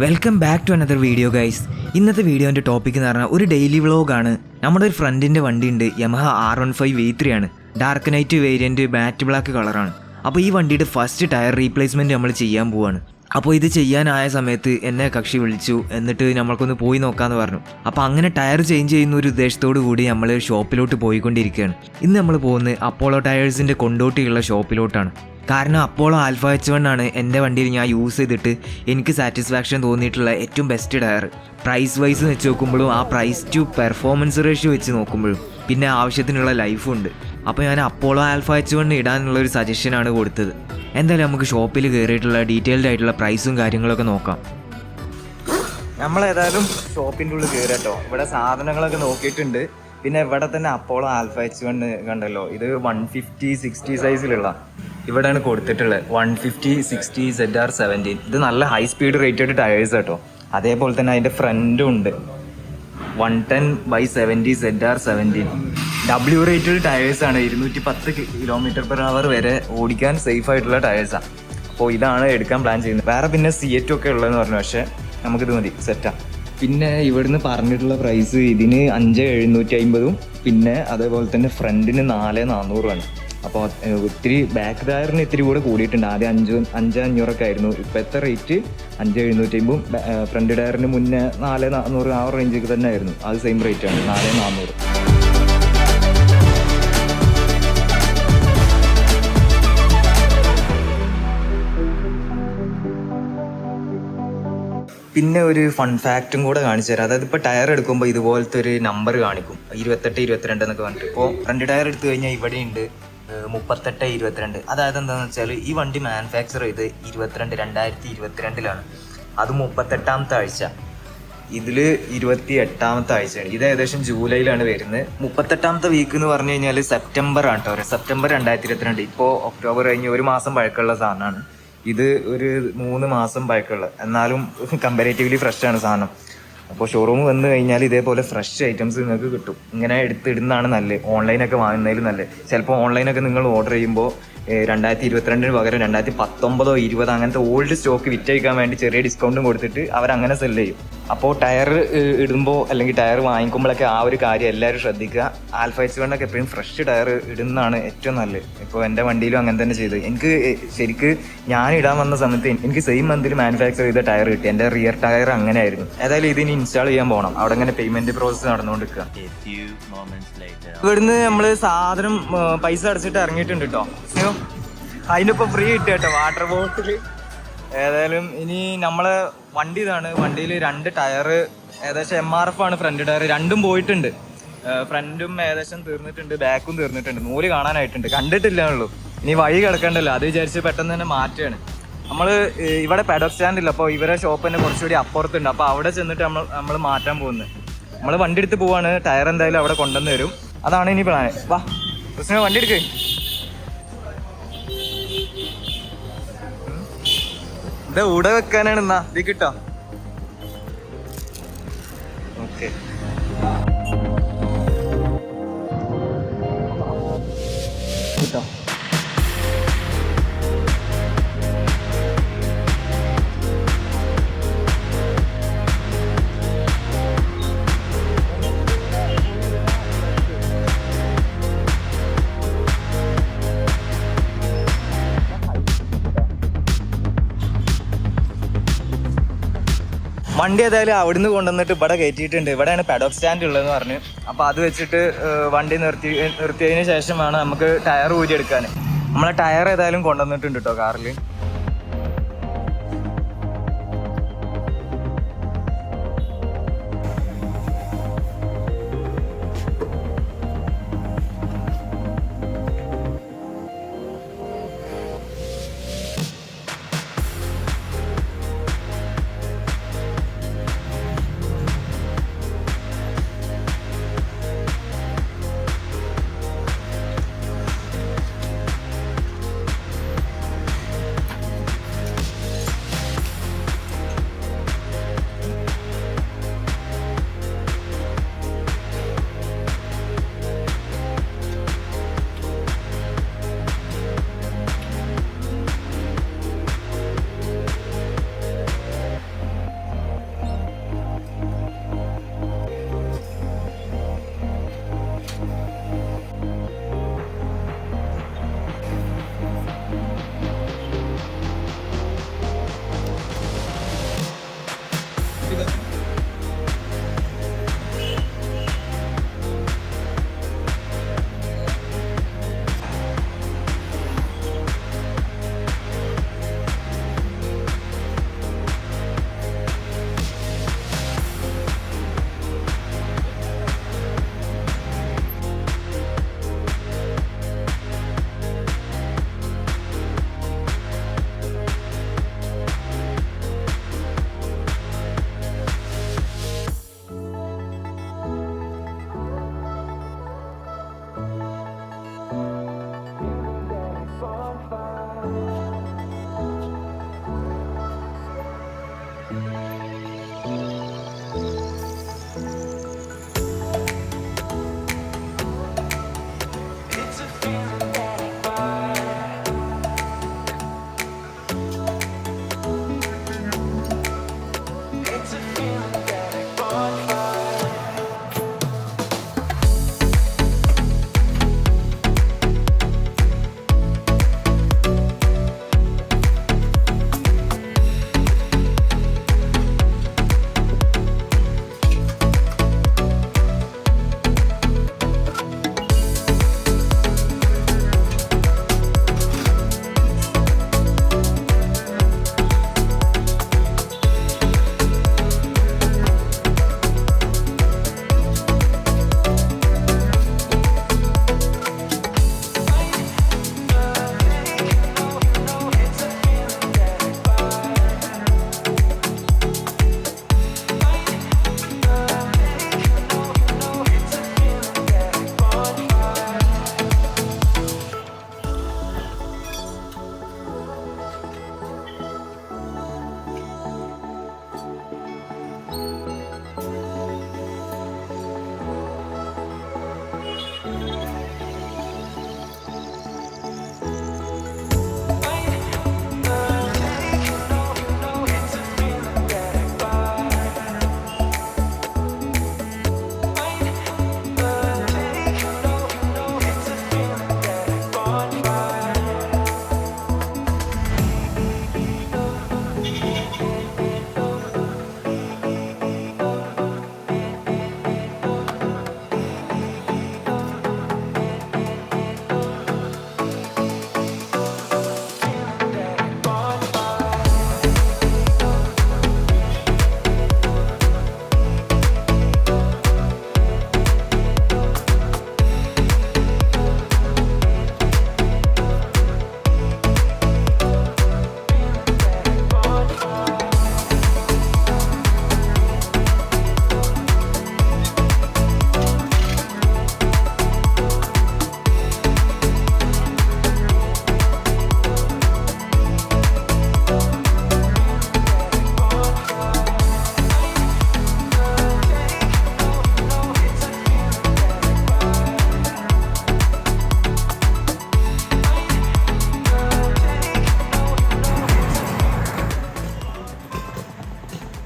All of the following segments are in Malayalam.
Welcome back to another video guys. ഇന്നത്തെ വീഡിയോൻ്റെ ടോപ്പിക് എന്ന് പറഞ്ഞാൽ ഒരു ഡെയിലി വ്ളോഗാണ്. നമ്മുടെ ഒരു ഫ്രണ്ടിൻ്റെ വണ്ടിയുണ്ട്, യമഹ R15 V3 ആണ്. ഡാർക്ക് നൈറ്റ് വേരിയൻറ്റ്, മാറ്റ് ബ്ലാക്ക് കളറാണ്. അപ്പോൾ ഈ വണ്ടിയുടെ ഫസ്റ്റ് ടയർ റീപ്ലേസ്മെൻറ്റ് നമ്മൾ ചെയ്യാൻ പോവാണ്. അപ്പോൾ ഇത് ചെയ്യാനായ സമയത്ത് എന്നെ കക്ഷി വിളിച്ചു, എന്നിട്ട് നമ്മൾക്കൊന്ന് പോയി നോക്കാമെന്ന് പറഞ്ഞു. അപ്പോൾ അങ്ങനെ ടയർ ചേഞ്ച് ചെയ്യുന്ന ഒരു ഉദ്ദേശത്തോടു കൂടി നമ്മൾ ഷോപ്പിലോട്ട് പോയിക്കൊണ്ടിരിക്കുകയാണ്. ഇന്ന് നമ്മൾ പോകുന്നത് അപ്പോളോ ടയേഴ്സിൻ്റെ കൊണ്ടോട്ടിയുള്ള ഷോപ്പിലോട്ടാണ്. കാരണം അപ്പോളോ ആൽഫ H1 ആണ് എൻ്റെ വണ്ടിയിൽ ഞാൻ യൂസ് ചെയ്തിട്ട് എനിക്ക് സാറ്റിസ്ഫാക്ഷൻ തോന്നിയിട്ടുള്ള ഏറ്റവും ബെസ്റ്റ് ടയർ. പ്രൈസ് വൈസ് വെച്ച് നോക്കുമ്പോഴും ആ പ്രൈസ് ടു പെർഫോമൻസ് റേഷ്യോ വെച്ച് നോക്കുമ്പോഴും പിന്നെ ആവശ്യത്തിനുള്ള ലൈഫും ഉണ്ട്. അപ്പോൾ ഞാൻ അപ്പോളോ ആൽഫ H1 ഇടാനുള്ളൊരു സജഷനാണ് കൊടുത്തത്. എന്തായാലും നമുക്ക് ഷോപ്പിൽ കയറിയിട്ടുള്ള ഡീറ്റെയിൽഡ് ആയിട്ടുള്ള പ്രൈസും കാര്യങ്ങളൊക്കെ നോക്കാം. നമ്മളേതായാലും ഷോപ്പിൻ്റെ ഉള്ളിൽ കയറട്ടോ. ഇവിടെ സാധനങ്ങളൊക്കെ നോക്കിയിട്ടുണ്ട്. പിന്നെ ഇവിടെ തന്നെ അപ്പോളോ ആൽഫ H1 കണ്ടല്ലോ, ഇത് 150/60 സൈസിലുള്ള ഇവിടെയാണ് കൊടുത്തിട്ടുള്ളത്. 150/60 ZR17. ഇത് നല്ല ഹൈ സ്പീഡ് റേറ്റഡ് ടയേഴ്സ് കേട്ടോ. അതേപോലെ തന്നെ അതിൻ്റെ ഫ്രണ്ടും ഉണ്ട്, 110/70 ZR17. W rated ടയേഴ്സാണ്. 210 km/h വരെ ഓടിക്കാൻ സേഫ് ആയിട്ടുള്ള ടയേഴ്സാണ്. അപ്പോൾ ഇതാണ് എടുക്കാൻ പ്ലാൻ ചെയ്യുന്നത്. വേറെ പിന്നെ C8 ഒക്കെ ഉള്ളതെന്ന് പറഞ്ഞു, പക്ഷേ നമുക്കിത് മതി, സെറ്റാണ്. പിന്നെ ഇവിടുന്ന് പറഞ്ഞിട്ടുള്ള പ്രൈസ് ഇതിന് 5,750, പിന്നെ അതേപോലെ തന്നെ ഫ്രണ്ടിന് 4,400 അപ്പോൾ ഒത്തിരി ബാക്ക് ടയറിന് ഇത്തിരി കൂടെ കൂടിയിട്ടുണ്ട്. ആദ്യം 5,500 ആയിരുന്നു. ഇപ്പോഴത്തെ റേറ്റ് 5,750. ഫ്രണ്ട് ടയറിന് മുന്നേ 4,400 ആ റേഞ്ചൊക്കെ തന്നെ ആയിരുന്നു. അത് സെയിം റേറ്റാണ്, 4,400. പിന്നെ ഒരു ഫൺ ഫാക്റ്റും കൂടെ കാണിച്ചു തരാം. അതായത് ഇപ്പോൾ ടയർ എടുക്കുമ്പോൾ ഇതുപോലത്തെ ഒരു നമ്പർ കാണിക്കും, 28, 22 എന്നൊക്കെ പറഞ്ഞിട്ട്. ഇപ്പോൾ ഫ്രണ്ട് ടയർ എടുത്തു കഴിഞ്ഞാൽ ഇവിടെയുണ്ട് 38, 22. അതായത് എന്താണെന്ന് വെച്ചാൽ ഈ വണ്ടി മാനുഫാക്ചർ ചെയ്ത് 2022 അത് 38ാമത്തെ ആഴ്ച, ഇതിൽ 28ാമത്തെ ആഴ്ചയാണ്. ഇത് ഏകദേശം ജൂലൈയിലാണ് വരുന്നത്. 38ാമത്തെ വീക്ക് എന്ന് പറഞ്ഞു കഴിഞ്ഞാൽ സെപ്റ്റംബർ ആണ് കേട്ടോ, സെപ്റ്റംബർ 2022. ഇപ്പോൾ ഒക്ടോബർ കഴിഞ്ഞ് 1 മാസം പഴക്കമുള്ള സാധനമാണ്. ഇത് ഒരു 3 മാസം പഴക്കമുള്ള, എന്നാലും കമ്പാരേറ്റീവ്ലി ഫ്രഷാണ് സാധനം. അപ്പോൾ ഷോറൂം വന്നു കഴിഞ്ഞാൽ ഇതേപോലെ ഫ്രഷ് ഐറ്റംസ് നിങ്ങൾക്ക് കിട്ടും. ഇങ്ങനെ എടുത്തിടുന്നതാണ് നല്ലത്, ഓൺലൈനൊക്കെ വാങ്ങുന്നതിലും നല്ലത്. ചിലപ്പോൾ ഓൺലൈനൊക്കെ നിങ്ങൾ ഓർഡർ ചെയ്യുമ്പോൾ 2022 പകരം 2019, 20 അങ്ങനത്തെ ഓൾഡ് സ്റ്റോക്ക് വിറ്റഴിക്കാൻ വേണ്ടി ചെറിയ ഡിസ്കൗണ്ടും കൊടുത്തിട്ട് അവരങ്ങനെ സെല്ല് ചെയ്യും. അപ്പോൾ ടയർ ഇടുമ്പോൾ അല്ലെങ്കിൽ ടയർ വാങ്ങിക്കുമ്പോഴൊക്കെ ആ ഒരു കാര്യം എല്ലാവരും ശ്രദ്ധിക്കുക. ആൽഫ H1 എപ്പോഴും ഫ്രഷ് ടയർ ഇടുന്നതാണ് ഏറ്റവും നല്ലത്. ഇപ്പോൾ എൻ്റെ വണ്ടിയിലും അങ്ങനെ തന്നെ ചെയ്തത്. എനിക്ക് ശരിക്ക് ഞാൻ ഇടാൻ വന്ന സമയത്ത് എനിക്ക് സെയിം മന്തിൽ മാനുഫാക്ചർ ചെയ്ത ടയർ കിട്ടി. എൻ്റെ റിയർ ടയർ അങ്ങനെ ആയിരുന്നു. ഏതായാലും ഇതിന് ഇൻസ്റ്റാൾ ചെയ്യാൻ പോകണം. അവിടെ അങ്ങനെ പേയ്മെൻറ്റ് പ്രോസസ്സ് നടന്നുകൊണ്ടിരിക്കുക. ഇവിടുന്ന് നമ്മൾ സാധനം പൈസ അടച്ചിട്ട് ഇറങ്ങിയിട്ടുണ്ട് കേട്ടോ. അതിനിപ്പോൾ ഫ്രീ കിട്ടുക കേട്ടോ, വാട്ടർ ബോട്ടിൽ. ഏതായാലും ഇനി നമ്മളെ വണ്ടി ഇതാണ്. വണ്ടിയിൽ 2 ടയർ ഏകദേശം MRF ആണ്. ഫ്രണ്ട് ടയർ രണ്ടും പോയിട്ടുണ്ട്. ഫ്രണ്ടും ഏകദേശം തീർന്നിട്ടുണ്ട്, ബാക്കും തീർന്നിട്ടുണ്ട്. നൂല് കാണാനായിട്ടുണ്ട്, കണ്ടിട്ടില്ല ഉള്ളൂ. ഇനി വഴി കിടക്കണ്ടല്ലോ, അത് വിചാരിച്ച് പെട്ടെന്ന് തന്നെ മാറ്റുകയാണ്. നമ്മൾ ഇവിടെ പെഡൽ സ്റ്റാൻഡില്ല, അപ്പോൾ ഇവരെ ഷോപ്പ് തന്നെ കുറച്ചുകൂടി അപ്പുറത്തുണ്ട്. അപ്പോൾ അവിടെ ചെന്നിട്ട് നമ്മൾ മാറ്റാൻ പോകുന്നത്. നമ്മൾ വണ്ടി എടുത്ത് പോവാണ്. ടയർ എന്തായാലും അവിടെ കൊണ്ടുവന്ന് തരും. അതാണ് ഇനി പ്ലാൻ. വാ കൃഷ്ണ, വണ്ടി എടുക്കേ. ഇത് ഇവിടെ വെക്കാനാണ്. എന്നാ ഇത് കിട്ടോ. ഓക്കെ, കിട്ടോ. വണ്ടി ഏതായാലും അവിടുന്ന് കൊണ്ടുവന്നിട്ട് ഇവിടെ കയറ്റിയിട്ടുണ്ട്. ഇവിടെയാണ് പെഡൽ സ്റ്റാൻഡ് ഉള്ളതെന്ന് പറഞ്ഞു. അപ്പോൾ അത് വെച്ചിട്ട് വണ്ടി നിർത്തിയതിന് ശേഷം വേണം നമുക്ക് ടയർ ഊരിയെടുക്കാൻ. നമ്മളെ ടയർ ഏതായാലും കൊണ്ടുവന്നിട്ടുണ്ട് കേട്ടോ കാറിൽ.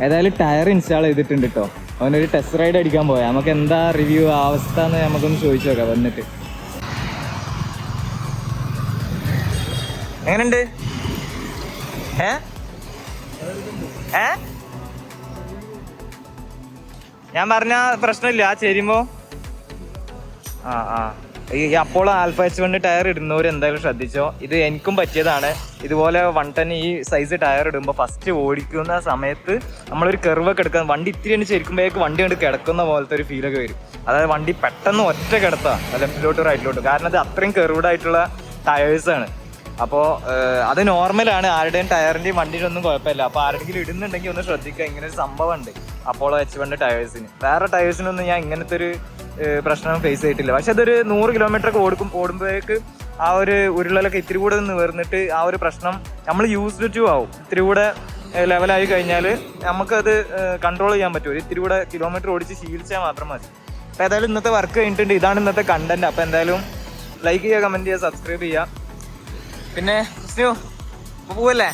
ഏതായാലും ടയർ ഇൻസ്റ്റാൾ ചെയ്തിട്ടുണ്ട് കേട്ടോ. അവനൊരു ടെസ്റ്റ് റൈഡ് അടിക്കാൻ പോയാൽ നമുക്ക് എന്താ റിവ്യൂ അവസ്ഥ എന്ന് നമുക്കൊന്ന് ചോദിച്ചു നോക്കാം വന്നിട്ട്. എങ്ങനെയുണ്ട്? ഞാൻ പറഞ്ഞ പ്രശ്നമില്ല ചേരുമ്പോ. ഈ അപ്പോളോ ആൽഫ H1 ടയർ ഇടുന്നവർ എന്തായാലും ശ്രദ്ധിച്ചോ. ഇത് എനിക്കും പറ്റിയതാണ്. ഇതുപോലെ 110 ഈ സൈസ് ടയർ ഇടുമ്പോൾ ഫസ്റ്റ് ഓടിക്കുന്ന സമയത്ത് നമ്മളൊരു കെർവൊക്കെ എടുക്കാൻ വണ്ടി ഇത്തിരി തന്നെ ചെരിക്കുമ്പോഴേക്ക് വണ്ടി കൊണ്ട് കിടക്കുന്ന പോലത്തെ ഒരു ഫീലൊക്കെ വരും. അതായത് വണ്ടി പെട്ടെന്ന് ഒറ്റ കിടത്താം ലെഫ്റ്റിലോട്ട് റൈറ്റിലോട്ട്, കാരണം അത് അത്രയും കെർവ്ഡായിട്ടുള്ള ടയേഴ്സാണ്. അപ്പോൾ അത് നോർമലാണ്, ആരുടെയും ടയറിൻ്റെയും വണ്ടിയുടെ ഒന്നും കുഴപ്പമില്ല. അപ്പോൾ ആരുടെങ്കിലും ഇടുന്നുണ്ടെങ്കിൽ ഒന്ന് ശ്രദ്ധിക്കുക. ഇങ്ങനെ ഒരു സംഭവം ഉണ്ട് അപ്പോളോ H1 ടയേഴ്സിന്. വേറെ ടയേഴ്സിനൊന്നും ഞാൻ ഇങ്ങനത്തെ ഒരു പ്രശ്നം ഫേസ് ചെയ്തിട്ടില്ല. പക്ഷെ അതൊരു 100 കിലോമീറ്ററൊക്കെ ഓടുമ്പോഴേക്ക് ആ ഒരു ഉരുളലൊക്കെ ഇത്തിരി കൂടെ നിവർന്നിട്ട് ആ ഒരു പ്രശ്നം നമ്മൾ യൂസ്ഡ് ടു ആവും. ഇത്തിരി കൂടെ ലെവലായി കഴിഞ്ഞാൽ നമുക്കത് കൺട്രോൾ ചെയ്യാൻ പറ്റും. ഇത്തിരി കൂടെ കിലോമീറ്റർ ഓടിച്ച് ശീലിച്ചാൽ മാത്രം മതി. അപ്പോൾ ഏതായാലും ഇന്നത്തെ വർക്ക് കഴിഞ്ഞിട്ടുണ്ട്. ഇതാണ് ഇന്നത്തെ കണ്ടന്റ്. അപ്പോൾ എന്തായാലും ലൈക്ക് ചെയ്യുക, കമൻറ്റ് ചെയ്യുക, സബ്സ്ക്രൈബ് ചെയ്യുക. പിന്നെ പോവല്ലേ?